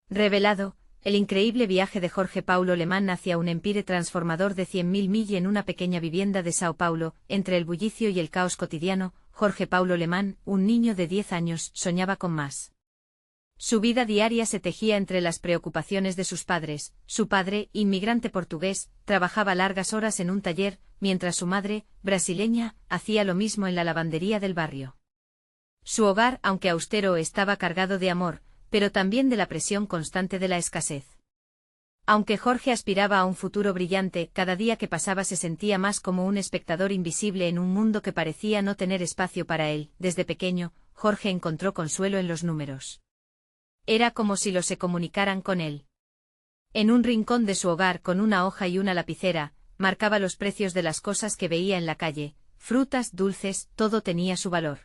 Revelado, el increíble viaje de Jorge Paulo Lemann hacia un empire transformador de 100.000 millas en una pequeña vivienda de Sao Paulo, entre el bullicio y el caos cotidiano. Jorge Paulo Lemann, un niño de 10 años, soñaba con más. Su vida diaria se tejía entre las preocupaciones de sus padres. Su padre, inmigrante portugués, trabajaba largas horas en un taller, mientras su madre, brasileña, hacía lo mismo en la lavandería del barrio. Su hogar, aunque austero, estaba cargado de amor, pero también de la presión constante de la escasez. Aunque Jorge aspiraba a un futuro brillante, cada día que pasaba se sentía más como un espectador invisible en un mundo que parecía no tener espacio para él. Desde pequeño, Jorge encontró consuelo en los números. Era como si los se comunicaran con él. En un rincón de su hogar, con una hoja y una lapicera, marcaba los precios de las cosas que veía en la calle, frutas, dulces, todo tenía su valor.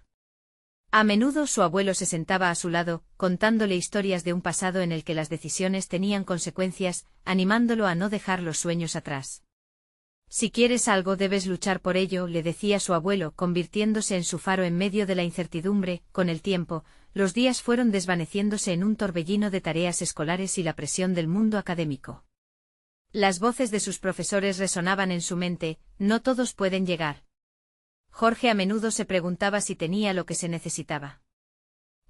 A menudo su abuelo se sentaba a su lado, contándole historias de un pasado en el que las decisiones tenían consecuencias, animándolo a no dejar los sueños atrás. Si quieres algo debes luchar por ello, le decía su abuelo, convirtiéndose en su faro en medio de la incertidumbre. Con el tiempo, los días fueron desvaneciéndose en un torbellino de tareas escolares y la presión del mundo académico. Las voces de sus profesores resonaban en su mente: no todos pueden llegar. Jorge a menudo se preguntaba si tenía lo que se necesitaba.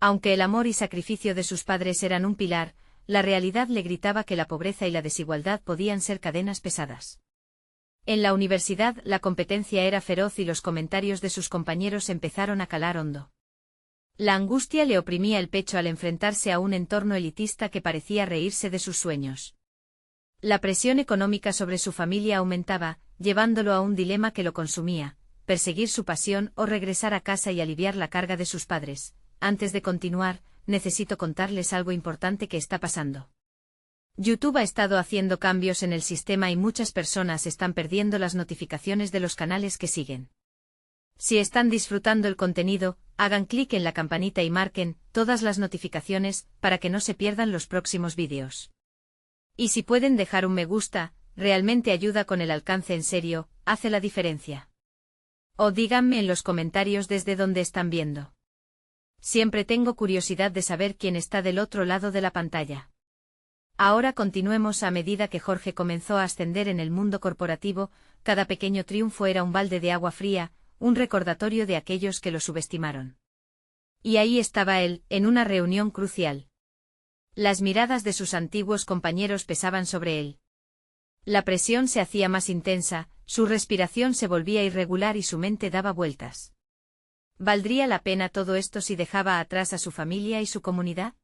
Aunque el amor y sacrificio de sus padres eran un pilar, la realidad le gritaba que la pobreza y la desigualdad podían ser cadenas pesadas. En la universidad la competencia era feroz y los comentarios de sus compañeros empezaron a calar hondo. La angustia le oprimía el pecho al enfrentarse a un entorno elitista que parecía reírse de sus sueños. La presión económica sobre su familia aumentaba, llevándolo a un dilema que lo consumía: perseguir su pasión o regresar a casa y aliviar la carga de sus padres. Antes de continuar, necesito contarles algo importante que está pasando. YouTube ha estado haciendo cambios en el sistema y muchas personas están perdiendo las notificaciones de los canales que siguen. Si están disfrutando el contenido, hagan clic en la campanita y marquen todas las notificaciones para que no se pierdan los próximos vídeos. Y si pueden dejar un me gusta, realmente ayuda con el alcance, en serio, hace la diferencia. O díganme en los comentarios desde dónde están viendo. Siempre tengo curiosidad de saber quién está del otro lado de la pantalla. Ahora continuemos. A medida que Jorge comenzó a ascender en el mundo corporativo, cada pequeño triunfo era un balde de agua fría, un recordatorio de aquellos que lo subestimaron. Y ahí estaba él, en una reunión crucial. Las miradas de sus antiguos compañeros pesaban sobre él. La presión se hacía más intensa, su respiración se volvía irregular y su mente daba vueltas. ¿Valdría la pena todo esto si dejaba atrás a su familia y su comunidad?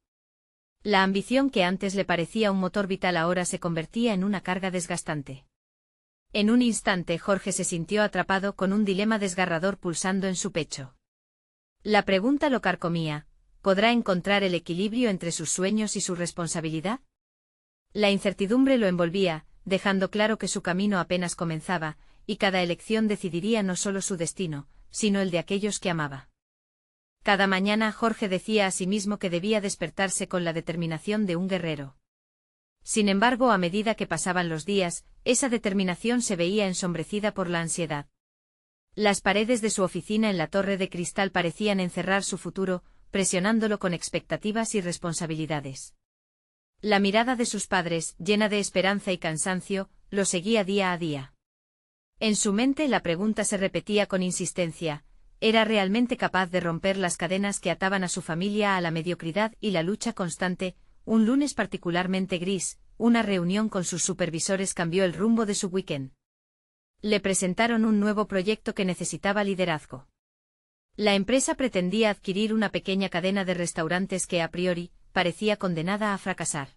La ambición que antes le parecía un motor vital ahora se convertía en una carga desgastante. En un instante Jorge se sintió atrapado con un dilema desgarrador pulsando en su pecho. La pregunta lo carcomía: ¿podrá encontrar el equilibrio entre sus sueños y su responsabilidad? La incertidumbre lo envolvía, dejando claro que su camino apenas comenzaba, y cada elección decidiría no solo su destino, sino el de aquellos que amaba. Cada mañana Jorge decía a sí mismo que debía despertarse con la determinación de un guerrero. Sin embargo, a medida que pasaban los días, esa determinación se veía ensombrecida por la ansiedad. Las paredes de su oficina en la Torre de Cristal parecían encerrar su futuro, presionándolo con expectativas y responsabilidades. La mirada de sus padres, llena de esperanza y cansancio, lo seguía día a día. En su mente la pregunta se repetía con insistencia: ¿era realmente capaz de romper las cadenas que ataban a su familia a la mediocridad y la lucha constante? Un lunes particularmente gris, una reunión con sus supervisores cambió el rumbo de su weekend. Le presentaron un nuevo proyecto que necesitaba liderazgo. La empresa pretendía adquirir una pequeña cadena de restaurantes que a priori parecía condenada a fracasar.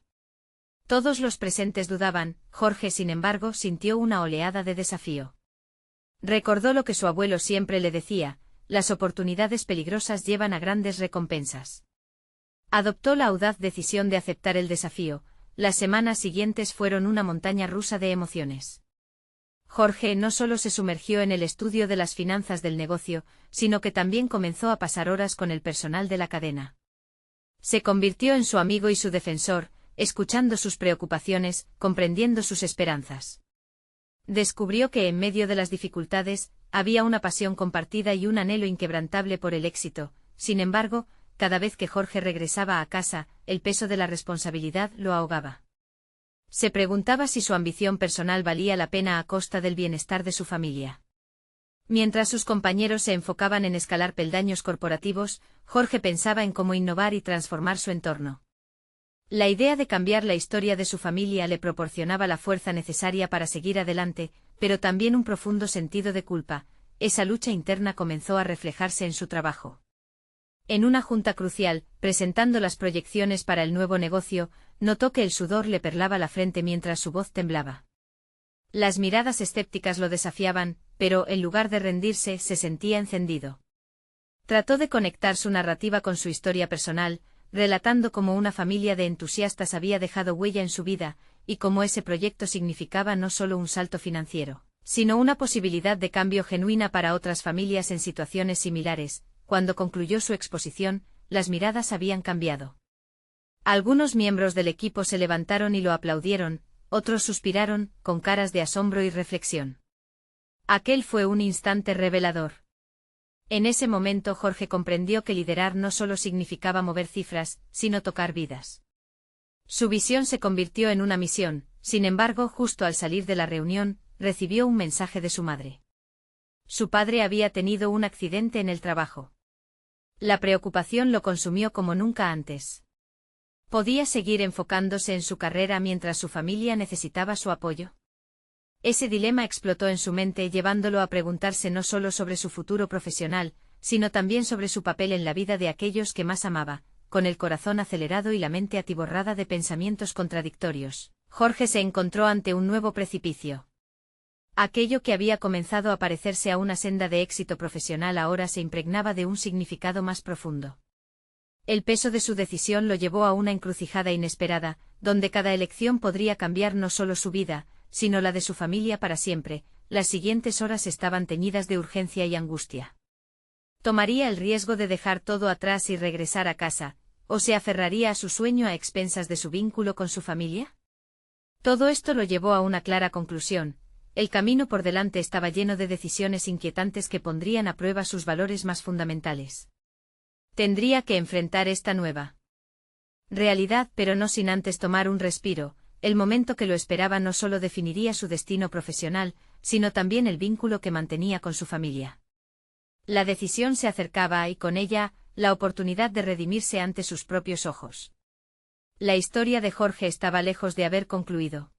Todos los presentes dudaban. Jorge, sin embargo, sintió una oleada de desafío. Recordó lo que su abuelo siempre le decía: las oportunidades peligrosas llevan a grandes recompensas. Adoptó la audaz decisión de aceptar el desafío. Las semanas siguientes fueron una montaña rusa de emociones. Jorge no solo se sumergió en el estudio de las finanzas del negocio, sino que también comenzó a pasar horas con el personal de la cadena. Se convirtió en su amigo y su defensor, escuchando sus preocupaciones, comprendiendo sus esperanzas. Descubrió que en medio de las dificultades, había una pasión compartida y un anhelo inquebrantable por el éxito. Sin embargo, cada vez que Jorge regresaba a casa, el peso de la responsabilidad lo ahogaba. Se preguntaba si su ambición personal valía la pena a costa del bienestar de su familia. Mientras sus compañeros se enfocaban en escalar peldaños corporativos, Jorge pensaba en cómo innovar y transformar su entorno. La idea de cambiar la historia de su familia le proporcionaba la fuerza necesaria para seguir adelante, pero también un profundo sentido de culpa. Esa lucha interna comenzó a reflejarse en su trabajo. En una junta crucial, presentando las proyecciones para el nuevo negocio, notó que el sudor le perlaba la frente mientras su voz temblaba. Las miradas escépticas lo desafiaban, pero en lugar de rendirse, se sentía encendido. Trató de conectar su narrativa con su historia personal, relatando cómo una familia de entusiastas había dejado huella en su vida, y cómo ese proyecto significaba no solo un salto financiero, sino una posibilidad de cambio genuina para otras familias en situaciones similares. Cuando concluyó su exposición, las miradas habían cambiado. Algunos miembros del equipo se levantaron y lo aplaudieron, otros suspiraron, con caras de asombro y reflexión. Aquel fue un instante revelador. En ese momento Jorge comprendió que liderar no solo significaba mover cifras, sino tocar vidas. Su visión se convirtió en una misión. Sin embargo, justo al salir de la reunión, recibió un mensaje de su madre. Su padre había tenido un accidente en el trabajo. La preocupación lo consumió como nunca antes. ¿Podía seguir enfocándose en su carrera mientras su familia necesitaba su apoyo? Ese dilema explotó en su mente, llevándolo a preguntarse no solo sobre su futuro profesional, sino también sobre su papel en la vida de aquellos que más amaba. Con el corazón acelerado y la mente atiborrada de pensamientos contradictorios, Jorge se encontró ante un nuevo precipicio. Aquello que había comenzado a parecerse a una senda de éxito profesional ahora se impregnaba de un significado más profundo. El peso de su decisión lo llevó a una encrucijada inesperada, donde cada elección podría cambiar no solo su vida, sino la de su familia para siempre. Las siguientes horas estaban teñidas de urgencia y angustia. ¿Tomaría el riesgo de dejar todo atrás y regresar a casa, o se aferraría a su sueño a expensas de su vínculo con su familia? Todo esto lo llevó a una clara conclusión: el camino por delante estaba lleno de decisiones inquietantes que pondrían a prueba sus valores más fundamentales. Tendría que enfrentar esta nueva realidad, pero no sin antes tomar un respiro. El momento que lo esperaba no solo definiría su destino profesional, sino también el vínculo que mantenía con su familia. La decisión se acercaba y con ella, la oportunidad de redimirse ante sus propios ojos. La historia de Jorge estaba lejos de haber concluido.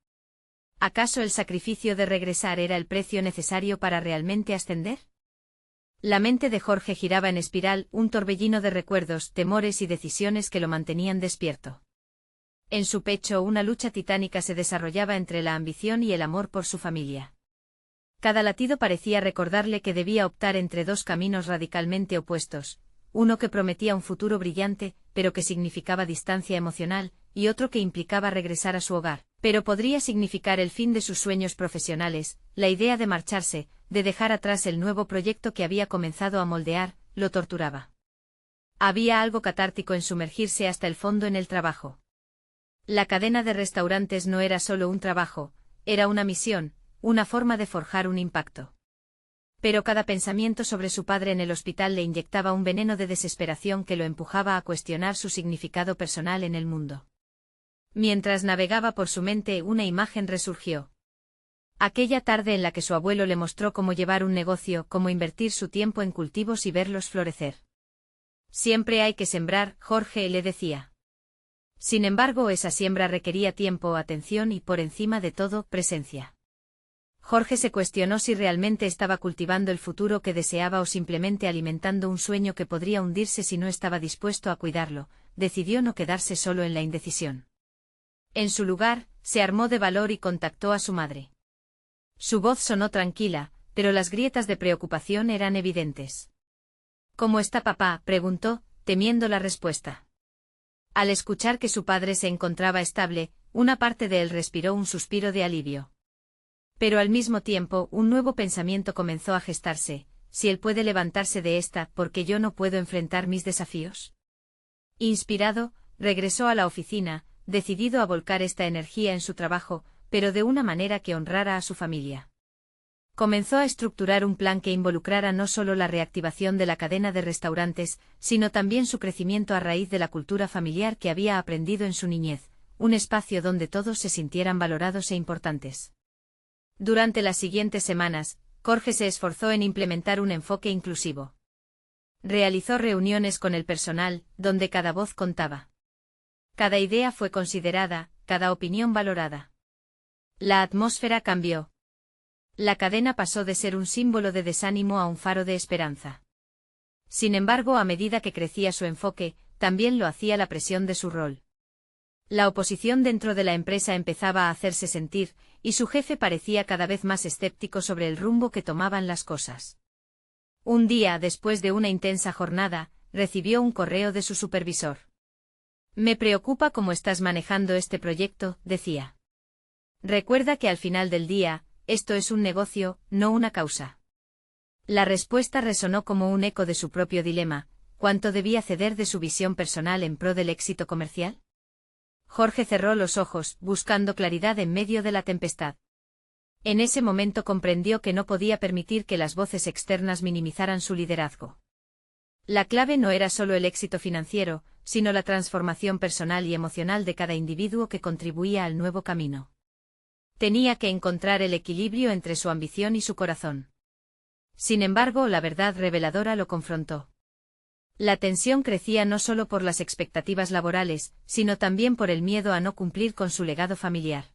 ¿Acaso el sacrificio de regresar era el precio necesario para realmente ascender? La mente de Jorge giraba en espiral, un torbellino de recuerdos, temores y decisiones que lo mantenían despierto. En su pecho una lucha titánica se desarrollaba entre la ambición y el amor por su familia. Cada latido parecía recordarle que debía optar entre dos caminos radicalmente opuestos, uno que prometía un futuro brillante, pero que significaba distancia emocional, y otro que implicaba regresar a su hogar, pero podría significar el fin de sus sueños profesionales. La idea de marcharse, de dejar atrás el nuevo proyecto que había comenzado a moldear, lo torturaba. Había algo catártico en sumergirse hasta el fondo en el trabajo. La cadena de restaurantes no era solo un trabajo, era una misión, una forma de forjar un impacto. Pero cada pensamiento sobre su padre en el hospital le inyectaba un veneno de desesperación que lo empujaba a cuestionar su significado personal en el mundo. Mientras navegaba por su mente, una imagen resurgió. Aquella tarde en la que su abuelo le mostró cómo llevar un negocio, cómo invertir su tiempo en cultivos y verlos florecer. Siempre hay que sembrar, Jorge le decía. Sin embargo, esa siembra requería tiempo, atención y, por encima de todo, presencia. Jorge se cuestionó si realmente estaba cultivando el futuro que deseaba o simplemente alimentando un sueño que podría hundirse si no estaba dispuesto a cuidarlo. Decidió no quedarse solo en la indecisión. En su lugar, se armó de valor y contactó a su madre. Su voz sonó tranquila, pero las grietas de preocupación eran evidentes. ¿Cómo está papá?, preguntó, temiendo la respuesta. Al escuchar que su padre se encontraba estable, una parte de él respiró un suspiro de alivio. Pero al mismo tiempo, un nuevo pensamiento comenzó a gestarse: si él puede levantarse de esta, ¿por qué yo no puedo enfrentar mis desafíos? Inspirado, regresó a la oficina, decidido a volcar esta energía en su trabajo, pero de una manera que honrara a su familia. Comenzó a estructurar un plan que involucrara no solo la reactivación de la cadena de restaurantes, sino también su crecimiento a raíz de la cultura familiar que había aprendido en su niñez, un espacio donde todos se sintieran valorados e importantes. Durante las siguientes semanas, Jorge se esforzó en implementar un enfoque inclusivo. Realizó reuniones con el personal, donde cada voz contaba. Cada idea fue considerada, cada opinión valorada. La atmósfera cambió. La cadena pasó de ser un símbolo de desánimo a un faro de esperanza. Sin embargo, a medida que crecía su enfoque, también lo hacía la presión de su rol. La oposición dentro de la empresa empezaba a hacerse sentir, y su jefe parecía cada vez más escéptico sobre el rumbo que tomaban las cosas. Un día, después de una intensa jornada, recibió un correo de su supervisor. «Me preocupa cómo estás manejando este proyecto», decía. «Recuerda que al final del día, esto es un negocio, no una causa». La respuesta resonó como un eco de su propio dilema: ¿cuánto debía ceder de su visión personal en pro del éxito comercial? Jorge cerró los ojos, buscando claridad en medio de la tempestad. En ese momento comprendió que no podía permitir que las voces externas minimizaran su liderazgo. La clave no era solo el éxito financiero, sino la transformación personal y emocional de cada individuo que contribuía al nuevo camino. Tenía que encontrar el equilibrio entre su ambición y su corazón. Sin embargo, la verdad reveladora lo confrontó. La tensión crecía no solo por las expectativas laborales, sino también por el miedo a no cumplir con su legado familiar.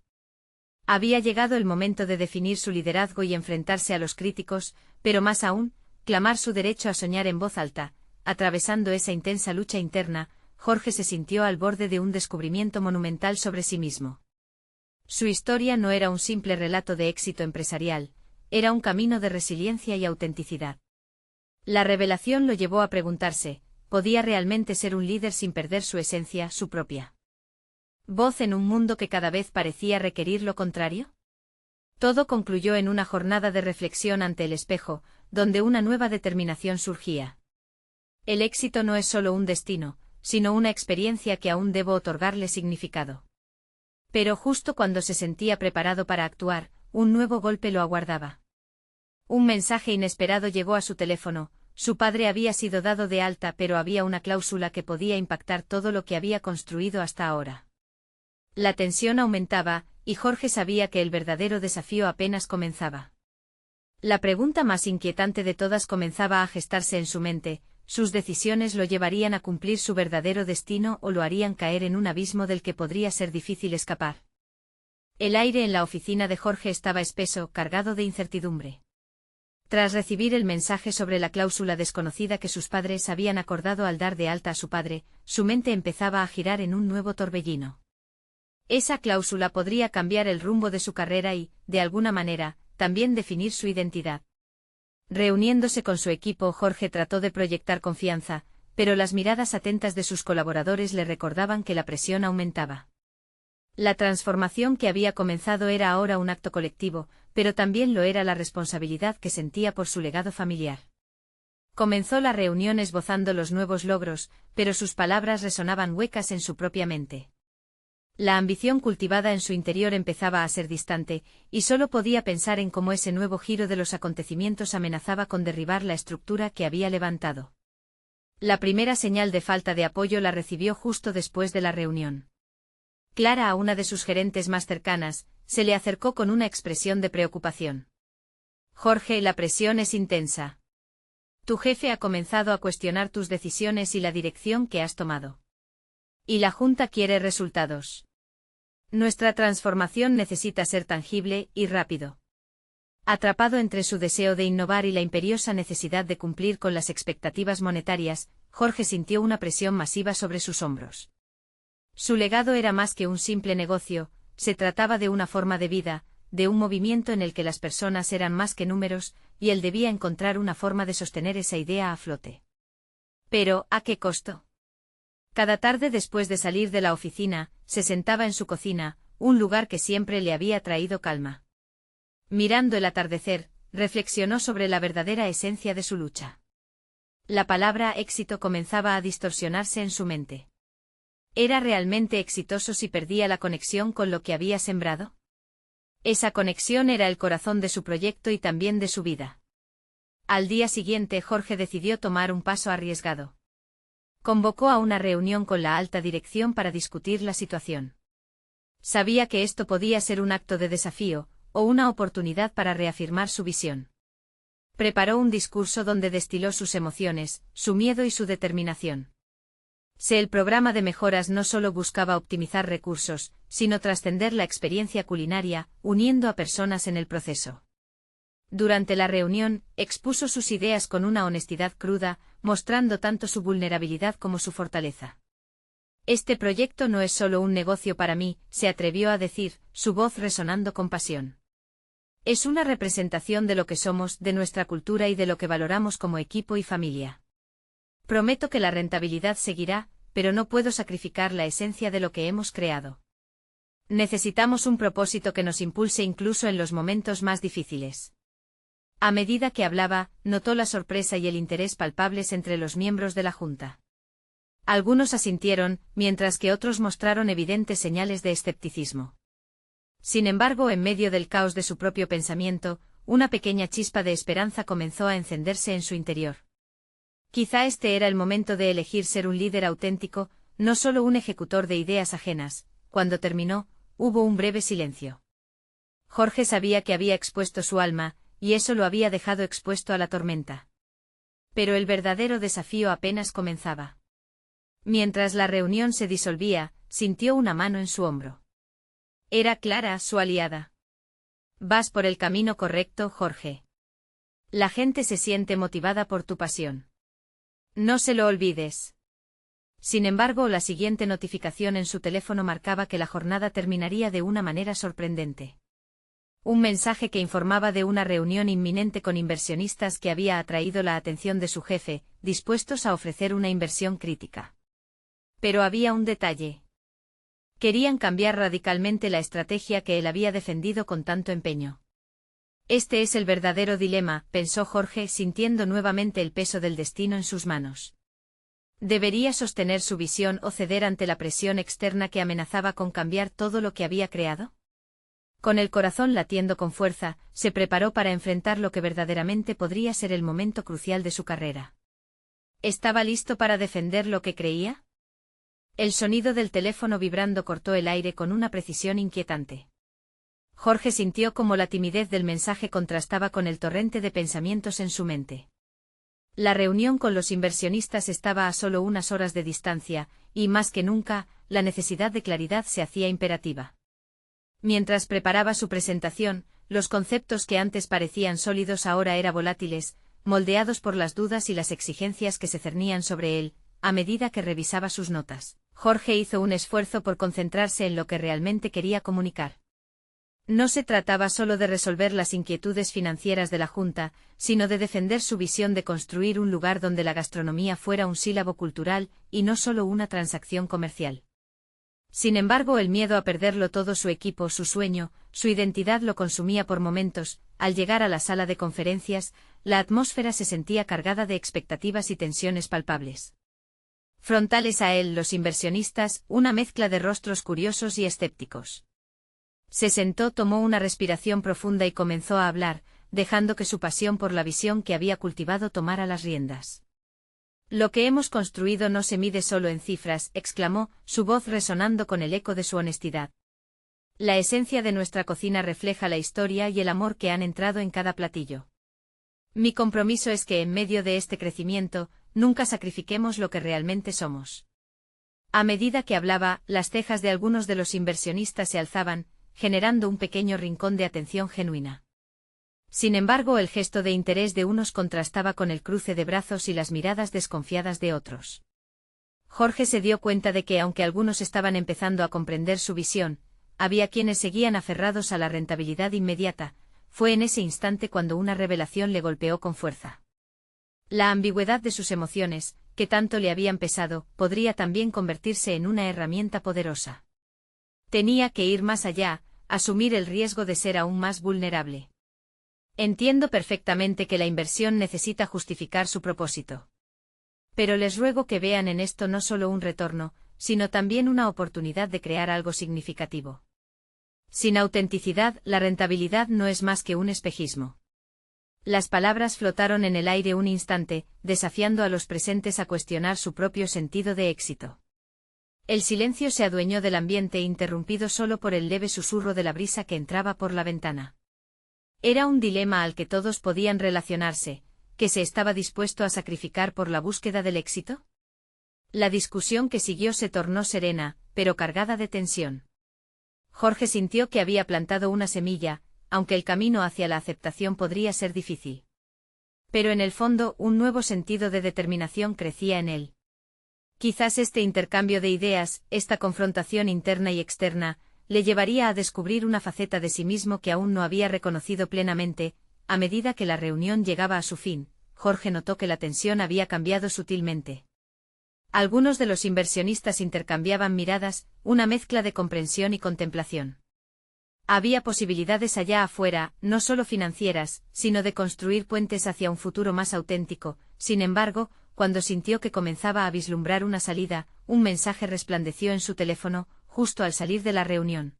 Había llegado el momento de definir su liderazgo y enfrentarse a los críticos, pero más aún, clamar su derecho a soñar en voz alta. Atravesando esa intensa lucha interna, Jorge se sintió al borde de un descubrimiento monumental sobre sí mismo. Su historia no era un simple relato de éxito empresarial, era un camino de resiliencia y autenticidad. La revelación lo llevó a preguntarse: ¿podía realmente ser un líder sin perder su esencia, su propia voz en un mundo que cada vez parecía requerir lo contrario? Todo concluyó en una jornada de reflexión ante el espejo, donde una nueva determinación surgía. El éxito no es solo un destino, sino una experiencia que aún debo otorgarle significado. Pero justo cuando se sentía preparado para actuar, un nuevo golpe lo aguardaba. Un mensaje inesperado llegó a su teléfono. Su padre había sido dado de alta, pero había una cláusula que podía impactar todo lo que había construido hasta ahora. La tensión aumentaba, y Jorge sabía que el verdadero desafío apenas comenzaba. La pregunta más inquietante de todas comenzaba a gestarse en su mente: ¿sus decisiones lo llevarían a cumplir su verdadero destino o lo harían caer en un abismo del que podría ser difícil escapar? El aire en la oficina de Jorge estaba espeso, cargado de incertidumbre. Tras recibir el mensaje sobre la cláusula desconocida que sus padres habían acordado al dar de alta a su padre, su mente empezaba a girar en un nuevo torbellino. Esa cláusula podría cambiar el rumbo de su carrera y, de alguna manera, también definir su identidad. Reuniéndose con su equipo, Jorge trató de proyectar confianza, pero las miradas atentas de sus colaboradores le recordaban que la presión aumentaba. La transformación que había comenzado era ahora un acto colectivo, pero también lo era la responsabilidad que sentía por su legado familiar. Comenzó la reunión esbozando los nuevos logros, pero sus palabras resonaban huecas en su propia mente. La ambición cultivada en su interior empezaba a ser distante, y solo podía pensar en cómo ese nuevo giro de los acontecimientos amenazaba con derribar la estructura que había levantado. La primera señal de falta de apoyo la recibió justo después de la reunión. Clara, a una de sus gerentes más cercanas, se le acercó con una expresión de preocupación. «Jorge, la presión es intensa. Tu jefe ha comenzado a cuestionar tus decisiones y la dirección que has tomado. Y la junta quiere resultados. Nuestra transformación necesita ser tangible y rápido». Atrapado entre su deseo de innovar y la imperiosa necesidad de cumplir con las expectativas monetarias, Jorge sintió una presión masiva sobre sus hombros. Su legado era más que un simple negocio, se trataba de una forma de vida, de un movimiento en el que las personas eran más que números, y él debía encontrar una forma de sostener esa idea a flote. Pero, ¿a qué costo? Cada tarde después de salir de la oficina, se sentaba en su cocina, un lugar que siempre le había traído calma. Mirando el atardecer, reflexionó sobre la verdadera esencia de su lucha. La palabra éxito comenzaba a distorsionarse en su mente. ¿Era realmente exitoso si perdía la conexión con lo que había sembrado? Esa conexión era el corazón de su proyecto y también de su vida. Al día siguiente Jorge decidió tomar un paso arriesgado. Convocó a una reunión con la alta dirección para discutir la situación. Sabía que esto podía ser un acto de desafío, o una oportunidad para reafirmar su visión. Preparó un discurso donde destiló sus emociones, su miedo y su determinación. El programa de mejoras no solo buscaba optimizar recursos, sino trascender la experiencia culinaria, uniendo a personas en el proceso. Durante la reunión, expuso sus ideas con una honestidad cruda, mostrando tanto su vulnerabilidad como su fortaleza. Este proyecto no es solo un negocio para mí, se atrevió a decir, su voz resonando con pasión. Es una representación de lo que somos, de nuestra cultura y de lo que valoramos como equipo y familia. Prometo que la rentabilidad seguirá, pero no puedo sacrificar la esencia de lo que hemos creado. Necesitamos un propósito que nos impulse incluso en los momentos más difíciles. A medida que hablaba, notó la sorpresa y el interés palpables entre los miembros de la Junta. Algunos asintieron, mientras que otros mostraron evidentes señales de escepticismo. Sin embargo, en medio del caos de su propio pensamiento, una pequeña chispa de esperanza comenzó a encenderse en su interior. Quizá este era el momento de elegir ser un líder auténtico, no solo un ejecutor de ideas ajenas. Cuando terminó, hubo un breve silencio. Jorge sabía que había expuesto su alma, y eso lo había dejado expuesto a la tormenta. Pero el verdadero desafío apenas comenzaba. Mientras la reunión se disolvía, sintió una mano en su hombro. Era Clara, su aliada. Vas por el camino correcto, Jorge. La gente se siente motivada por tu pasión. No se lo olvides. Sin embargo, la siguiente notificación en su teléfono marcaba que la jornada terminaría de una manera sorprendente. Un mensaje que informaba de una reunión inminente con inversionistas que había atraído la atención de su jefe, dispuestos a ofrecer una inversión crítica. Pero había un detalle. Querían cambiar radicalmente la estrategia que él había defendido con tanto empeño. Este es el verdadero dilema, pensó Jorge, sintiendo nuevamente el peso del destino en sus manos. ¿Debería sostener su visión o ceder ante la presión externa que amenazaba con cambiar todo lo que había creado? Con el corazón latiendo con fuerza, se preparó para enfrentar lo que verdaderamente podría ser el momento crucial de su carrera. ¿Estaba listo para defender lo que creía? El sonido del teléfono vibrando cortó el aire con una precisión inquietante. Jorge sintió como la timidez del mensaje contrastaba con el torrente de pensamientos en su mente. La reunión con los inversionistas estaba a solo unas horas de distancia, y más que nunca, la necesidad de claridad se hacía imperativa. Mientras preparaba su presentación, los conceptos que antes parecían sólidos ahora eran volátiles, moldeados por las dudas y las exigencias que se cernían sobre él. A medida que revisaba sus notas, Jorge hizo un esfuerzo por concentrarse en lo que realmente quería comunicar. No se trataba solo de resolver las inquietudes financieras de la Junta, sino de defender su visión de construir un lugar donde la gastronomía fuera un sílabo cultural, y no solo una transacción comercial. Sin embargo, el miedo a perderlo todo, su equipo, su sueño, su identidad lo consumía por momentos. Al llegar a la sala de conferencias, la atmósfera se sentía cargada de expectativas y tensiones palpables. Frontales a él los inversionistas, una mezcla de rostros curiosos y escépticos. Se sentó, tomó una respiración profunda y comenzó a hablar, dejando que su pasión por la visión que había cultivado tomara las riendas. Lo que hemos construido no se mide solo en cifras, exclamó, su voz resonando con el eco de su honestidad. La esencia de nuestra cocina refleja la historia y el amor que han entrado en cada platillo. Mi compromiso es que en medio de este crecimiento, nunca sacrifiquemos lo que realmente somos. A medida que hablaba, las cejas de algunos de los inversionistas se alzaban, generando un pequeño rincón de atención genuina. Sin embargo, el gesto de interés de unos contrastaba con el cruce de brazos y las miradas desconfiadas de otros. Jorge se dio cuenta de que aunque algunos estaban empezando a comprender su visión, había quienes seguían aferrados a la rentabilidad inmediata. Fue en ese instante cuando una revelación le golpeó con fuerza. La ambigüedad de sus emociones, que tanto le habían pesado, podría también convertirse en una herramienta poderosa. Tenía que ir más allá, asumir el riesgo de ser aún más vulnerable. Entiendo perfectamente que la inversión necesita justificar su propósito. Pero les ruego que vean en esto no solo un retorno, sino también una oportunidad de crear algo significativo. Sin autenticidad, la rentabilidad no es más que un espejismo. Las palabras flotaron en el aire un instante, desafiando a los presentes a cuestionar su propio sentido de éxito. El silencio se adueñó del ambiente, interrumpido solo por el leve susurro de la brisa que entraba por la ventana. Era un dilema al que todos podían relacionarse, ¿que se estaba dispuesto a sacrificar por la búsqueda del éxito? La discusión que siguió se tornó serena, pero cargada de tensión. Jorge sintió que había plantado una semilla, aunque el camino hacia la aceptación podría ser difícil. Pero en el fondo, un nuevo sentido de determinación crecía en él. Quizás este intercambio de ideas, esta confrontación interna y externa, le llevaría a descubrir una faceta de sí mismo que aún no había reconocido plenamente. A medida que la reunión llegaba a su fin, Jorge notó que la tensión había cambiado sutilmente. Algunos de los inversionistas intercambiaban miradas, una mezcla de comprensión y contemplación. Había posibilidades allá afuera, no solo financieras, sino de construir puentes hacia un futuro más auténtico. Sin embargo, cuando sintió que comenzaba a vislumbrar una salida, un mensaje resplandeció en su teléfono, justo al salir de la reunión.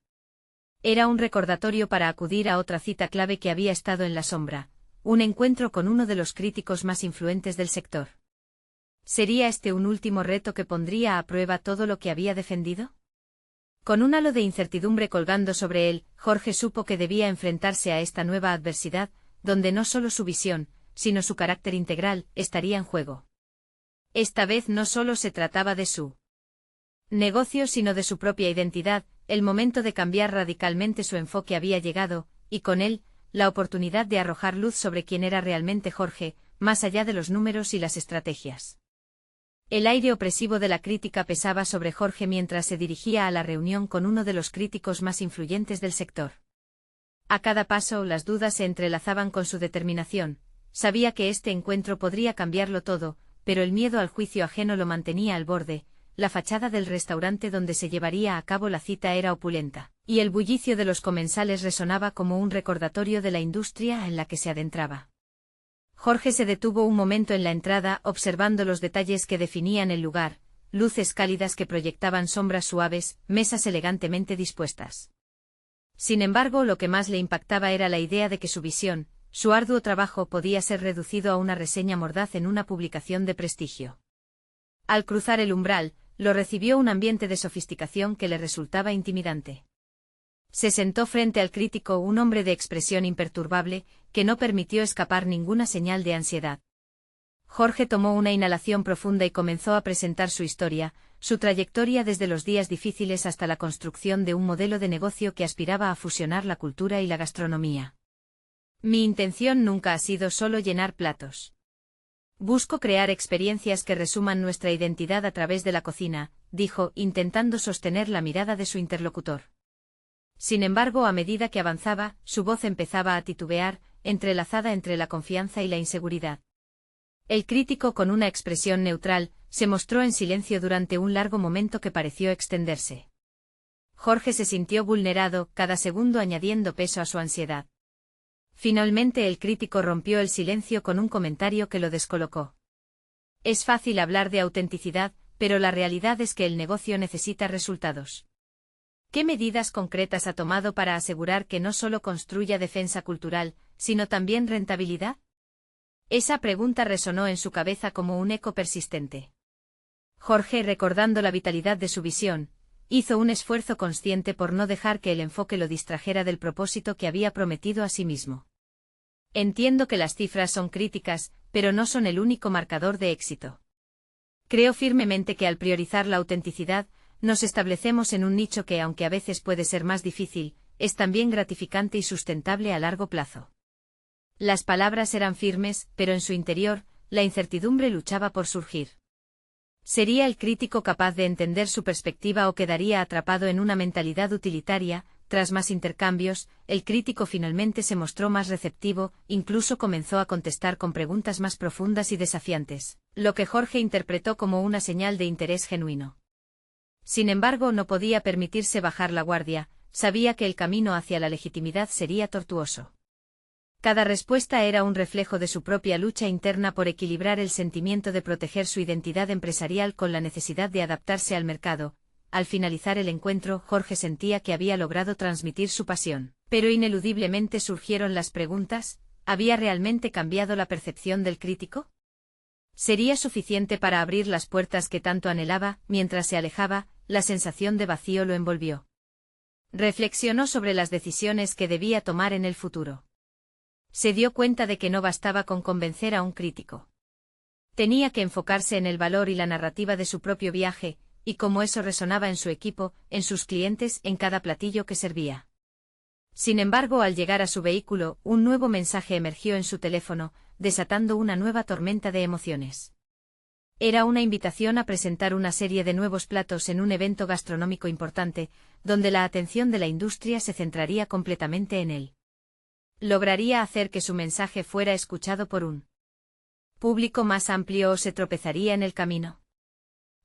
Era un recordatorio para acudir a otra cita clave que había estado en la sombra, un encuentro con uno de los críticos más influyentes del sector. ¿Sería este un último reto que pondría a prueba todo lo que había defendido? Con un halo de incertidumbre colgando sobre él, Jorge supo que debía enfrentarse a esta nueva adversidad, donde no solo su visión, sino su carácter integral, estaría en juego. Esta vez no solo se trataba de su negocio sino de su propia identidad. El momento de cambiar radicalmente su enfoque había llegado, y con él, la oportunidad de arrojar luz sobre quién era realmente Jorge, más allá de los números y las estrategias. El aire opresivo de la crítica pesaba sobre Jorge mientras se dirigía a la reunión con uno de los críticos más influyentes del sector. A cada paso, las dudas se entrelazaban con su determinación. Sabía que este encuentro podría cambiarlo todo, pero el miedo al juicio ajeno lo mantenía al borde. La fachada del restaurante donde se llevaría a cabo la cita era opulenta, y el bullicio de los comensales resonaba como un recordatorio de la industria en la que se adentraba. Jorge se detuvo un momento en la entrada, observando los detalles que definían el lugar, luces cálidas que proyectaban sombras suaves, mesas elegantemente dispuestas. Sin embargo, lo que más le impactaba era la idea de que su visión, su arduo trabajo podía ser reducido a una reseña mordaz en una publicación de prestigio. Al cruzar el umbral, lo recibió un ambiente de sofisticación que le resultaba intimidante. Se sentó frente al crítico, un hombre de expresión imperturbable, que no permitió escapar ninguna señal de ansiedad. Jorge tomó una inhalación profunda y comenzó a presentar su historia, su trayectoria desde los días difíciles hasta la construcción de un modelo de negocio que aspiraba a fusionar la cultura y la gastronomía. Mi intención nunca ha sido solo llenar platos. Busco crear experiencias que resuman nuestra identidad a través de la cocina, dijo, intentando sostener la mirada de su interlocutor. Sin embargo, a medida que avanzaba, su voz empezaba a titubear, entrelazada entre la confianza y la inseguridad. El crítico, con una expresión neutral, se mostró en silencio durante un largo momento que pareció extenderse. Jorge se sintió vulnerado, cada segundo añadiendo peso a su ansiedad. Finalmente el crítico rompió el silencio con un comentario que lo descolocó. Es fácil hablar de autenticidad, pero la realidad es que el negocio necesita resultados. ¿Qué medidas concretas ha tomado para asegurar que no solo construya defensa cultural, sino también rentabilidad? Esa pregunta resonó en su cabeza como un eco persistente. Jorge, recordando la vitalidad de su visión, hizo un esfuerzo consciente por no dejar que el enfoque lo distrajera del propósito que había prometido a sí mismo. Entiendo que las cifras son críticas, pero no son el único marcador de éxito. Creo firmemente que al priorizar la autenticidad, nos establecemos en un nicho que, aunque a veces puede ser más difícil, es también gratificante y sustentable a largo plazo. Las palabras eran firmes, pero en su interior, la incertidumbre luchaba por surgir. ¿Sería el crítico capaz de entender su perspectiva o quedaría atrapado en una mentalidad utilitaria? Tras más intercambios, el crítico finalmente se mostró más receptivo, incluso comenzó a contestar con preguntas más profundas y desafiantes, lo que Jorge interpretó como una señal de interés genuino. Sin embargo, no podía permitirse bajar la guardia, sabía que el camino hacia la legitimidad sería tortuoso. Cada respuesta era un reflejo de su propia lucha interna por equilibrar el sentimiento de proteger su identidad empresarial con la necesidad de adaptarse al mercado, al finalizar el encuentro, Jorge sentía que había logrado transmitir su pasión. Pero ineludiblemente surgieron las preguntas: ¿había realmente cambiado la percepción del crítico? ¿Sería suficiente para abrir las puertas que tanto anhelaba? Mientras se alejaba, la sensación de vacío lo envolvió. Reflexionó sobre las decisiones que debía tomar en el futuro. Se dio cuenta de que no bastaba con convencer a un crítico. Tenía que enfocarse en el valor y la narrativa de su propio viaje, y cómo eso resonaba en su equipo, en sus clientes, en cada platillo que servía. Sin embargo, al llegar a su vehículo, un nuevo mensaje emergió en su teléfono, desatando una nueva tormenta de emociones. Era una invitación a presentar una serie de nuevos platos en un evento gastronómico importante, donde la atención de la industria se centraría completamente en él. ¿Lograría hacer que su mensaje fuera escuchado por un público más amplio o se tropezaría en el camino?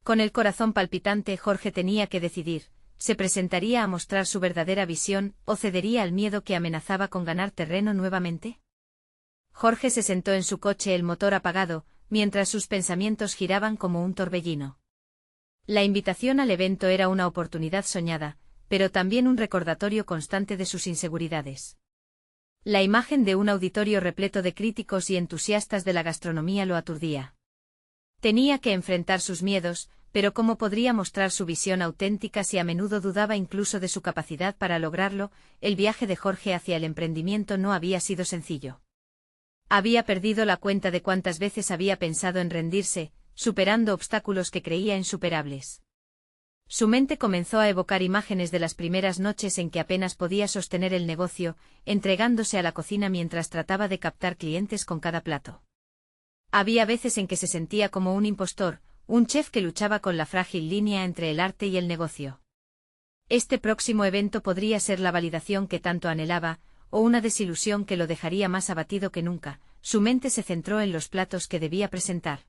Con el corazón palpitante, Jorge tenía que decidir: ¿se presentaría a mostrar su verdadera visión o cedería al miedo que amenazaba con ganar terreno nuevamente? Jorge se sentó en su coche, el motor apagado, mientras sus pensamientos giraban como un torbellino. La invitación al evento era una oportunidad soñada, pero también un recordatorio constante de sus inseguridades. La imagen de un auditorio repleto de críticos y entusiastas de la gastronomía lo aturdía. Tenía que enfrentar sus miedos, pero ¿cómo podría mostrar su visión auténtica si a menudo dudaba incluso de su capacidad para lograrlo? El viaje de Jorge hacia el emprendimiento no había sido sencillo. Había perdido la cuenta de cuántas veces había pensado en rendirse, superando obstáculos que creía insuperables. Su mente comenzó a evocar imágenes de las primeras noches en que apenas podía sostener el negocio, entregándose a la cocina mientras trataba de captar clientes con cada plato. Había veces en que se sentía como un impostor, un chef que luchaba con la frágil línea entre el arte y el negocio. Este próximo evento podría ser la validación que tanto anhelaba, o una desilusión que lo dejaría más abatido que nunca. Su mente se centró en los platos que debía presentar.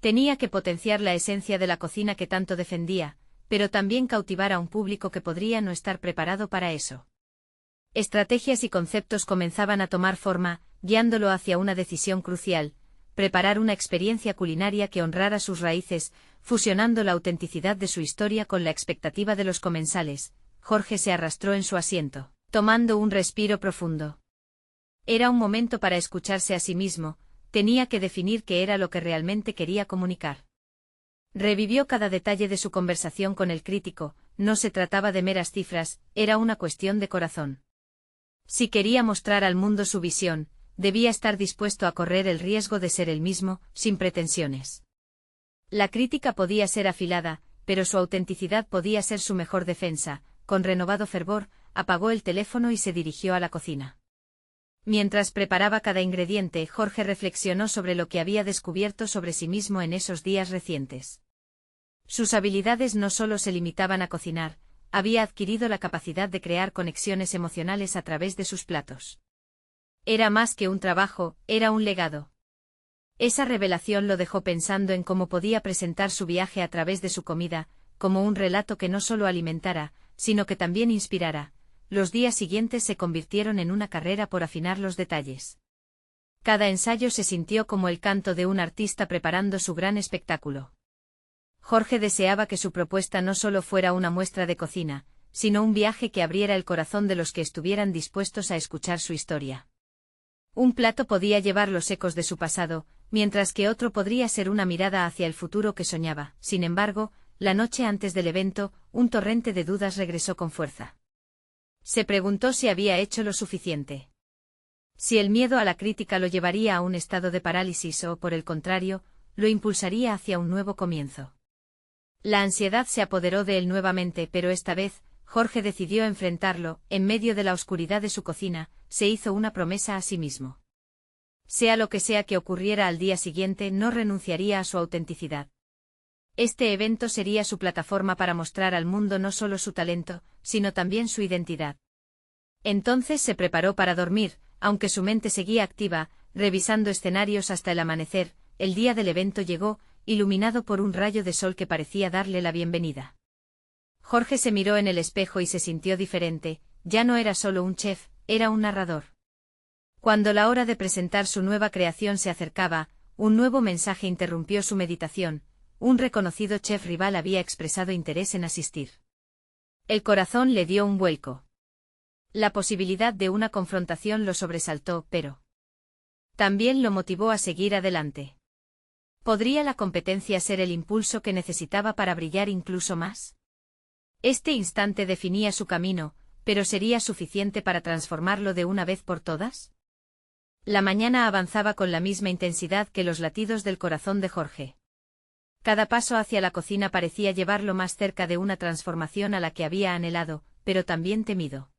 Tenía que potenciar la esencia de la cocina que tanto defendía, pero también cautivar a un público que podría no estar preparado para eso. Estrategias y conceptos comenzaban a tomar forma, guiándolo hacia una decisión crucial: preparar una experiencia culinaria que honrara sus raíces, fusionando la autenticidad de su historia con la expectativa de los comensales. Jorge se arrastró en su asiento, tomando un respiro profundo. Era un momento para escucharse a sí mismo. Tenía que definir qué era lo que realmente quería comunicar. Revivió cada detalle de su conversación con el crítico. No se trataba de meras cifras, era una cuestión de corazón. Si quería mostrar al mundo su visión, debía estar dispuesto a correr el riesgo de ser él mismo, sin pretensiones. La crítica podía ser afilada, pero su autenticidad podía ser su mejor defensa. Con renovado fervor, apagó el teléfono y se dirigió a la cocina. Mientras preparaba cada ingrediente, Jorge reflexionó sobre lo que había descubierto sobre sí mismo en esos días recientes. Sus habilidades no solo se limitaban a cocinar, había adquirido la capacidad de crear conexiones emocionales a través de sus platos. Era más que un trabajo, era un legado. Esa revelación lo dejó pensando en cómo podía presentar su viaje a través de su comida, como un relato que no solo alimentara, sino que también inspirara. Los días siguientes se convirtieron en una carrera por afinar los detalles. Cada ensayo se sintió como el canto de un artista preparando su gran espectáculo. Jorge deseaba que su propuesta no solo fuera una muestra de cocina, sino un viaje que abriera el corazón de los que estuvieran dispuestos a escuchar su historia. Un plato podía llevar los ecos de su pasado, mientras que otro podría ser una mirada hacia el futuro que soñaba. Sin embargo, la noche antes del evento, un torrente de dudas regresó con fuerza. Se preguntó si había hecho lo suficiente. Si el miedo a la crítica lo llevaría a un estado de parálisis o, por el contrario, lo impulsaría hacia un nuevo comienzo. La ansiedad se apoderó de él nuevamente, pero esta vez, Jorge decidió enfrentarlo. En medio de la oscuridad de su cocina, se hizo una promesa a sí mismo. Sea lo que sea que ocurriera al día siguiente, no renunciaría a su autenticidad. Este evento sería su plataforma para mostrar al mundo no solo su talento, sino también su identidad. Entonces se preparó para dormir, aunque su mente seguía activa, revisando escenarios hasta el amanecer. El día del evento llegó, iluminado por un rayo de sol que parecía darle la bienvenida. Jorge se miró en el espejo y se sintió diferente. Ya no era solo un chef, era un narrador. Cuando la hora de presentar su nueva creación se acercaba, un nuevo mensaje interrumpió su meditación. un reconocido chef rival había expresado interés en asistir. El corazón le dio un vuelco. La posibilidad de una confrontación lo sobresaltó, pero también lo motivó a seguir adelante. ¿Podría la competencia ser el impulso que necesitaba para brillar incluso más? Este instante definía su camino, pero ¿sería suficiente para transformarlo de una vez por todas? La mañana avanzaba con la misma intensidad que los latidos del corazón de Jorge. Cada paso hacia la cocina parecía llevarlo más cerca de una transformación a la que había anhelado, pero también temido.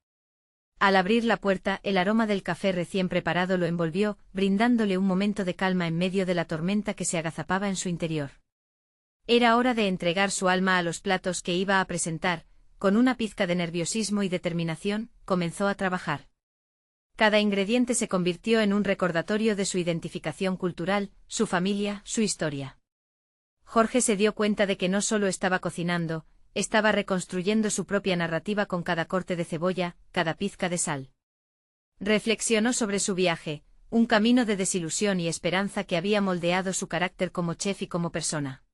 Al abrir la puerta, el aroma del café recién preparado lo envolvió, brindándole un momento de calma en medio de la tormenta que se agazapaba en su interior. Era hora de entregar su alma a los platos que iba a presentar. Con una pizca de nerviosismo y determinación, comenzó a trabajar. Cada ingrediente se convirtió en un recordatorio de su identificación cultural, su familia, su historia. Jorge se dio cuenta de que no solo estaba cocinando, estaba reconstruyendo su propia narrativa con cada corte de cebolla, cada pizca de sal. Reflexionó sobre su viaje, un camino de desilusión y esperanza que había moldeado su carácter como chef y como persona.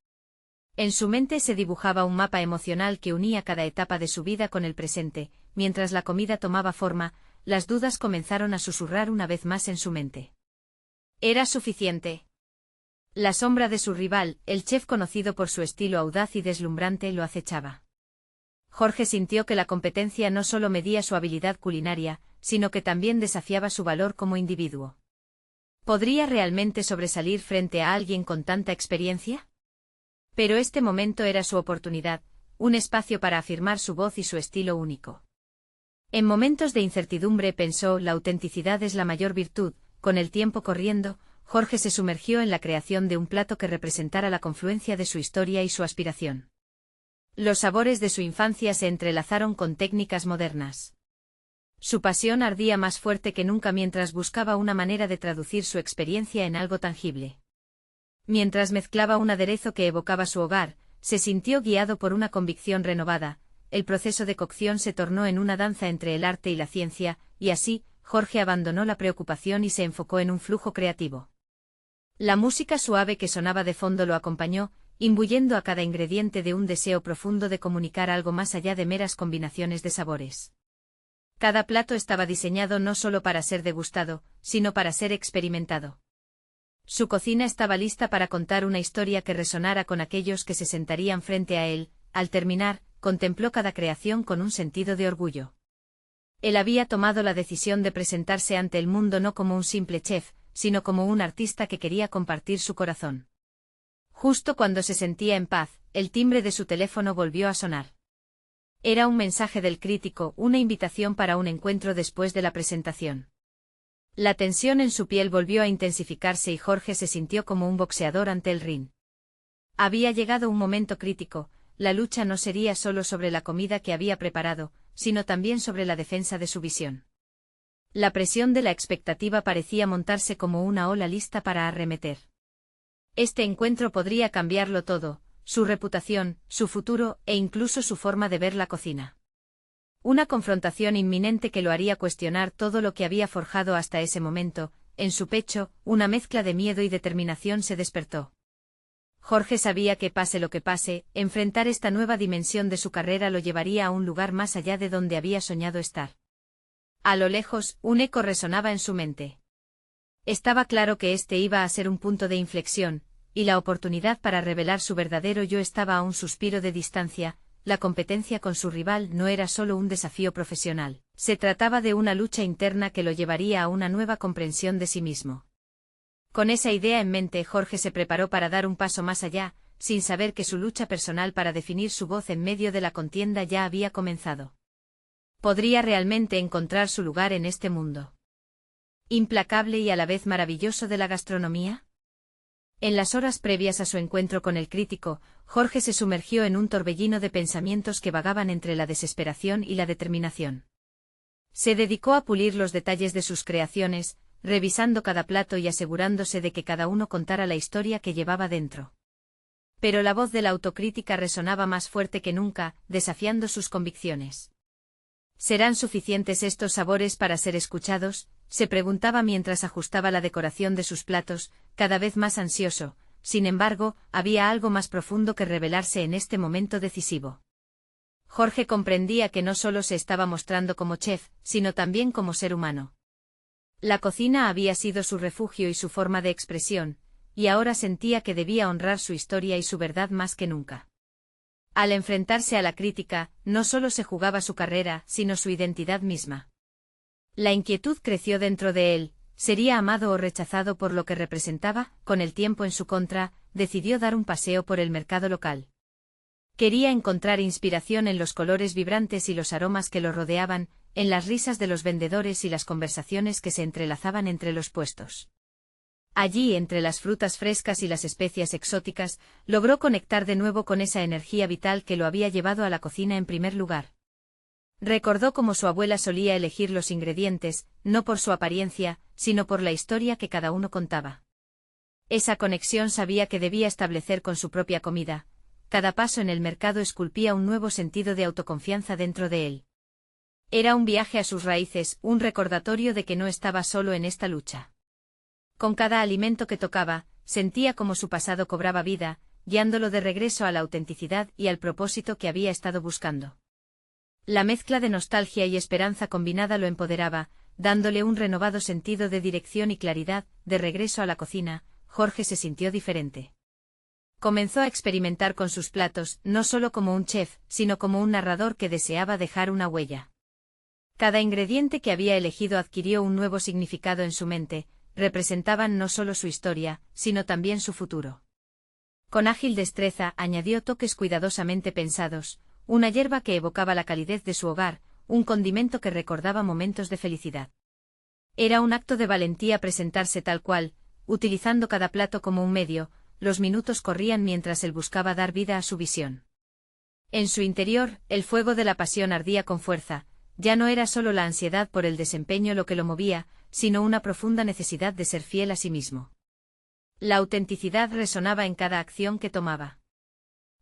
En su mente se dibujaba un mapa emocional que unía cada etapa de su vida con el presente. Mientras la comida tomaba forma, las dudas comenzaron a susurrar una vez más en su mente. ¿Era suficiente? La sombra de su rival, el chef conocido por su estilo audaz y deslumbrante, lo acechaba. Jorge sintió que la competencia no solo medía su habilidad culinaria, sino que también desafiaba su valor como individuo. ¿Podría realmente sobresalir frente a alguien con tanta experiencia? Pero este momento era su oportunidad, un espacio para afirmar su voz y su estilo único. En momentos de incertidumbre pensó, la autenticidad es la mayor virtud. Con el tiempo corriendo, Jorge se sumergió en la creación de un plato que representara la confluencia de su historia y su aspiración. Los sabores de su infancia se entrelazaron con técnicas modernas. Su pasión ardía más fuerte que nunca mientras buscaba una manera de traducir su experiencia en algo tangible. Mientras mezclaba un aderezo que evocaba su hogar, se sintió guiado por una convicción renovada. El proceso de cocción se tornó en una danza entre el arte y la ciencia, y así, Jorge abandonó la preocupación y se enfocó en un flujo creativo. La música suave que sonaba de fondo lo acompañó, imbuyendo a cada ingrediente de un deseo profundo de comunicar algo más allá de meras combinaciones de sabores. Cada plato estaba diseñado no solo para ser degustado, sino para ser experimentado. Su cocina estaba lista para contar una historia que resonara con aquellos que se sentarían frente a él. Al terminar, contempló cada creación con un sentido de orgullo. Él había tomado la decisión de presentarse ante el mundo no como un simple chef, sino como un artista que quería compartir su corazón. Justo cuando se sentía en paz, el timbre de su teléfono volvió a sonar. Era un mensaje del crítico, una invitación para un encuentro después de la presentación. La tensión en su piel volvió a intensificarse y Jorge se sintió como un boxeador ante el ring. Había llegado un momento crítico. La lucha no sería solo sobre la comida que había preparado, sino también sobre la defensa de su visión. La presión de la expectativa parecía montarse como una ola lista para arremeter. Este encuentro podría cambiarlo todo, su reputación, su futuro e incluso su forma de ver la cocina. Una confrontación inminente que lo haría cuestionar todo lo que había forjado hasta ese momento. En su pecho, una mezcla de miedo y determinación se despertó. Jorge sabía que pase lo que pase, enfrentar esta nueva dimensión de su carrera lo llevaría a un lugar más allá de donde había soñado estar. A lo lejos, un eco resonaba en su mente. Estaba claro que este iba a ser un punto de inflexión, y la oportunidad para revelar su verdadero yo estaba a un suspiro de distancia. La competencia con su rival no era solo un desafío profesional, se trataba de una lucha interna que lo llevaría a una nueva comprensión de sí mismo. Con esa idea en mente, Jorge se preparó para dar un paso más allá, sin saber que su lucha personal para definir su voz en medio de la contienda ya había comenzado. ¿Podría realmente encontrar su lugar en este mundo implacable y a la vez maravilloso de la gastronomía? En las horas previas a su encuentro con el crítico, Jorge se sumergió en un torbellino de pensamientos que vagaban entre la desesperación y la determinación. Se dedicó a pulir los detalles de sus creaciones, revisando cada plato y asegurándose de que cada uno contara la historia que llevaba dentro. Pero la voz de la autocrítica resonaba más fuerte que nunca, desafiando sus convicciones. ¿Serán suficientes estos sabores para ser escuchados?, se preguntaba mientras ajustaba la decoración de sus platos, cada vez más ansioso. sin embargo, había algo más profundo que revelarse en este momento decisivo. Jorge comprendía que no solo se estaba mostrando como chef, sino también como ser humano. La cocina había sido su refugio y su forma de expresión, y ahora sentía que debía honrar su historia y su verdad más que nunca. Al enfrentarse a la crítica, no solo se jugaba su carrera, sino su identidad misma. La inquietud creció dentro de él: ¿sería amado o rechazado por lo que representaba? Con el tiempo en su contra, decidió dar un paseo por el mercado local. Quería encontrar inspiración en los colores vibrantes y los aromas que lo rodeaban, en las risas de los vendedores y las conversaciones que se entrelazaban entre los puestos. Allí, entre las frutas frescas y las especias exóticas, logró conectar de nuevo con esa energía vital que lo había llevado a la cocina en primer lugar. Recordó cómo su abuela solía elegir los ingredientes, no por su apariencia, sino por la historia que cada uno contaba. Esa conexión sabía que debía establecer con su propia comida. Cada paso en el mercado esculpía un nuevo sentido de autoconfianza dentro de él. Era un viaje a sus raíces, un recordatorio de que no estaba solo en esta lucha. Con cada alimento que tocaba, sentía como su pasado cobraba vida, guiándolo de regreso a la autenticidad y al propósito que había estado buscando. La mezcla de nostalgia y esperanza combinada lo empoderaba, dándole un renovado sentido de dirección y claridad. De regreso a la cocina, Jorge se sintió diferente. Comenzó a experimentar con sus platos, no solo como un chef, sino como un narrador que deseaba dejar una huella. Cada ingrediente que había elegido adquirió un nuevo significado en su mente. Representaban no solo su historia, sino también su futuro. Con ágil destreza añadió toques cuidadosamente pensados, una hierba que evocaba la calidez de su hogar, un condimento que recordaba momentos de felicidad. Era un acto de valentía presentarse tal cual, utilizando cada plato como un medio. Los minutos corrían mientras él buscaba dar vida a su visión. En su interior, el fuego de la pasión ardía con fuerza. Ya no era solo la ansiedad por el desempeño lo que lo movía, sino una profunda necesidad de ser fiel a sí mismo. La autenticidad resonaba en cada acción que tomaba.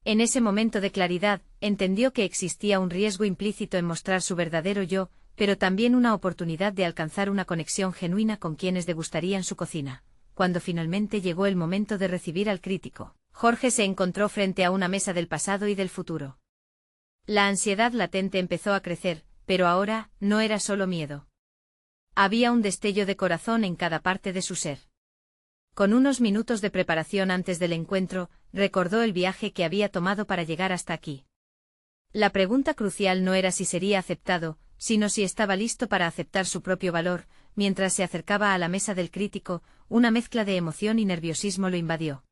En ese momento de claridad, entendió que existía un riesgo implícito en mostrar su verdadero yo, pero también una oportunidad de alcanzar una conexión genuina con quienes degustarían su cocina. Cuando finalmente llegó el momento de recibir al crítico, Jorge se encontró frente a una mesa del pasado y del futuro. La ansiedad latente empezó a crecer, pero ahora no era solo miedo. Había un destello de corazón en cada parte de su ser. Con unos minutos de preparación antes del encuentro, recordó el viaje que había tomado para llegar hasta aquí. La pregunta crucial no era si sería aceptado, sino si estaba listo para aceptar su propio valor. Mientras se acercaba a la mesa del crítico, una mezcla de emoción y nerviosismo lo invadió.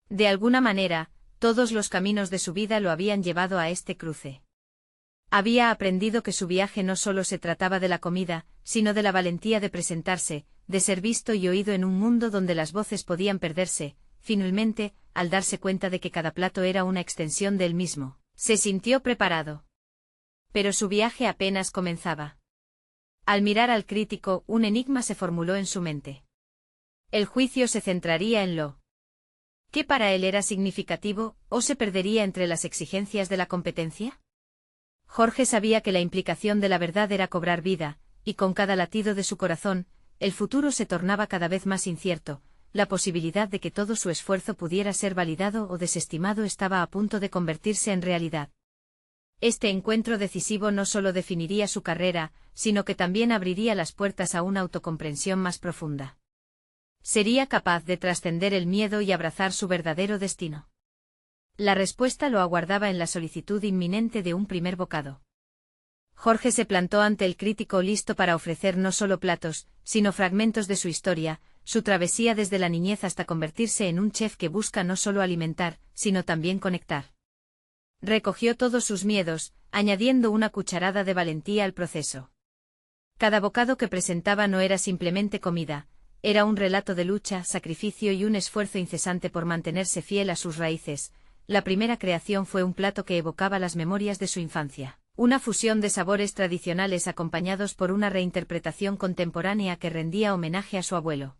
De alguna manera, todos los caminos de su vida lo habían llevado a este cruce. Había aprendido que su viaje no solo se trataba de la comida, sino de la valentía de presentarse, de ser visto y oído en un mundo donde las voces podían perderse. Finalmente, al darse cuenta de que cada plato era una extensión de él mismo, se sintió preparado. Pero su viaje apenas comenzaba. Al mirar al crítico, un enigma se formuló en su mente. El juicio se centraría en lo que para él era significativo, o se perdería entre las exigencias de la competencia. Jorge sabía que la implicación de la verdad era cobrar vida, y con cada latido de su corazón, el futuro se tornaba cada vez más incierto. La posibilidad de que todo su esfuerzo pudiera ser validado o desestimado estaba a punto de convertirse en realidad. Este encuentro decisivo no solo definiría su carrera, sino que también abriría las puertas a una autocomprensión más profunda. ¿Sería capaz de trascender el miedo y abrazar su verdadero destino? La respuesta lo aguardaba en la solicitud inminente de un primer bocado. Jorge se plantó ante el crítico listo para ofrecer no solo platos, sino fragmentos de su historia, su travesía desde la niñez hasta convertirse en un chef que busca no solo alimentar, sino también conectar. Recogió todos sus miedos, añadiendo una cucharada de valentía al proceso. Cada bocado que presentaba no era simplemente comida, era un relato de lucha, sacrificio y un esfuerzo incesante por mantenerse fiel a sus raíces. La primera creación fue un plato que evocaba las memorias de su infancia, una fusión de sabores tradicionales acompañados por una reinterpretación contemporánea que rendía homenaje a su abuelo.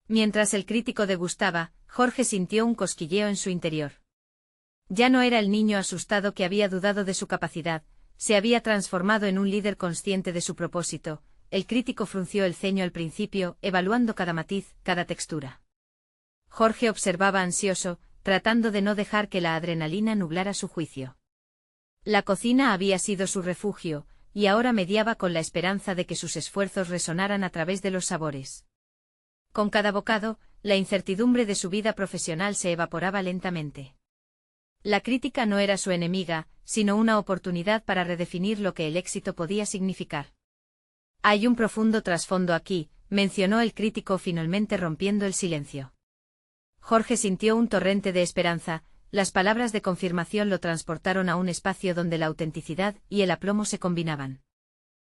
Mientras el crítico degustaba, Jorge sintió un cosquilleo en su interior. Ya no era el niño asustado que había dudado de su capacidad, se había transformado en un líder consciente de su propósito. El crítico frunció el ceño al principio, evaluando cada matiz, cada textura. Jorge observaba ansioso, tratando de no dejar que la adrenalina nublara su juicio. La cocina había sido su refugio, y ahora mediaba con la esperanza de que sus esfuerzos resonaran a través de los sabores. Con cada bocado, la incertidumbre de su vida profesional se evaporaba lentamente. La crítica no era su enemiga, sino una oportunidad para redefinir lo que el éxito podía significar. Hay un profundo trasfondo aquí, mencionó el crítico finalmente rompiendo el silencio. Jorge sintió un torrente de esperanza, las palabras de confirmación lo transportaron a un espacio donde la autenticidad y el aplomo se combinaban.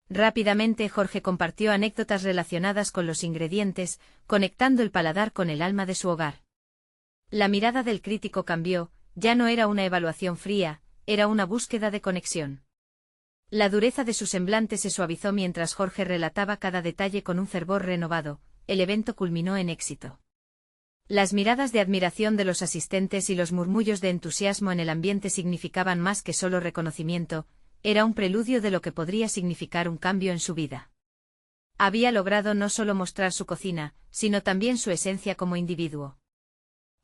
Rápidamente Jorge compartió anécdotas relacionadas con los ingredientes, conectando el paladar con el alma de su hogar. La mirada del crítico cambió, ya no era una evaluación fría, era una búsqueda de conexión. La dureza de su semblante se suavizó mientras Jorge relataba cada detalle con un fervor renovado. El evento culminó en éxito. Las miradas de admiración de los asistentes y los murmullos de entusiasmo en el ambiente significaban más que solo reconocimiento, era un preludio de lo que podría significar un cambio en su vida. Había logrado no solo mostrar su cocina, sino también su esencia como individuo.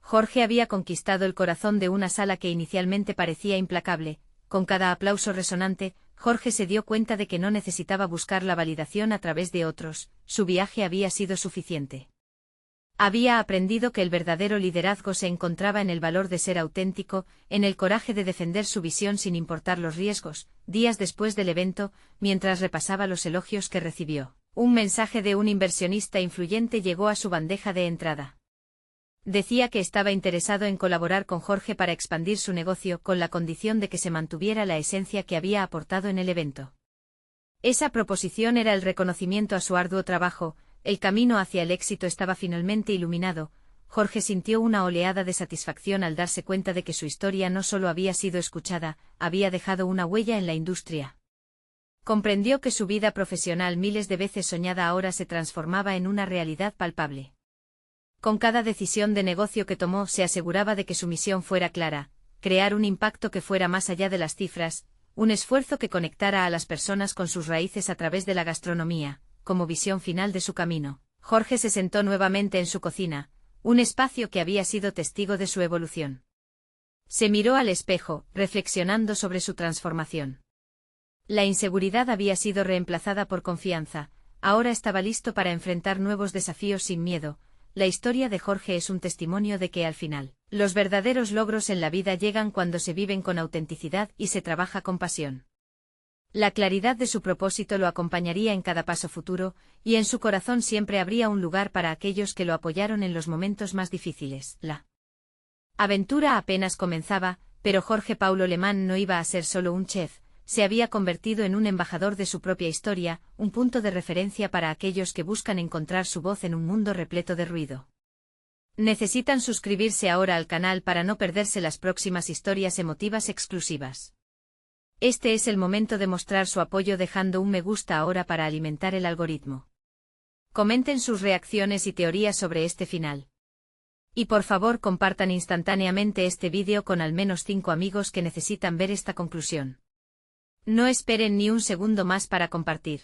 Jorge había conquistado el corazón de una sala que inicialmente parecía implacable. Con cada aplauso resonante, Jorge se dio cuenta de que no necesitaba buscar la validación a través de otros, su viaje había sido suficiente. Había aprendido que el verdadero liderazgo se encontraba en el valor de ser auténtico, en el coraje de defender su visión sin importar los riesgos. Días después del evento, mientras repasaba los elogios que recibió, un mensaje de un inversionista influyente llegó a su bandeja de entrada. Decía que estaba interesado en colaborar con Jorge para expandir su negocio con la condición de que se mantuviera la esencia que había aportado en el evento. Esa proposición era el reconocimiento a su arduo trabajo. El camino hacia el éxito estaba finalmente iluminado. Jorge sintió una oleada de satisfacción al darse cuenta de que su historia no solo había sido escuchada, había dejado una huella en la industria. Comprendió que su vida profesional miles de veces soñada ahora se transformaba en una realidad palpable. Con cada decisión de negocio que tomó se aseguraba de que su misión fuera clara, crear un impacto que fuera más allá de las cifras, un esfuerzo que conectara a las personas con sus raíces a través de la gastronomía. Como visión final de su camino, Jorge se sentó nuevamente en su cocina, un espacio que había sido testigo de su evolución. Se miró al espejo, reflexionando sobre su transformación. La inseguridad había sido reemplazada por confianza, ahora estaba listo para enfrentar nuevos desafíos sin miedo. La historia de Jorge es un testimonio de que al final, los verdaderos logros en la vida llegan cuando se viven con autenticidad y se trabaja con pasión. La claridad de su propósito lo acompañaría en cada paso futuro, y en su corazón siempre habría un lugar para aquellos que lo apoyaron en los momentos más difíciles. La aventura apenas comenzaba, pero Jorge Paulo Alemán no iba a ser solo un chef, se había convertido en un embajador de su propia historia, un punto de referencia para aquellos que buscan encontrar su voz en un mundo repleto de ruido. Necesitan suscribirse ahora al canal para no perderse las próximas historias emotivas exclusivas. Este es el momento de mostrar su apoyo dejando un me gusta ahora para alimentar el algoritmo. Comenten sus reacciones y teorías sobre este final. Y por favor compartan instantáneamente este vídeo con al menos 5 amigos que necesitan ver esta conclusión. No esperen ni un segundo más para compartir.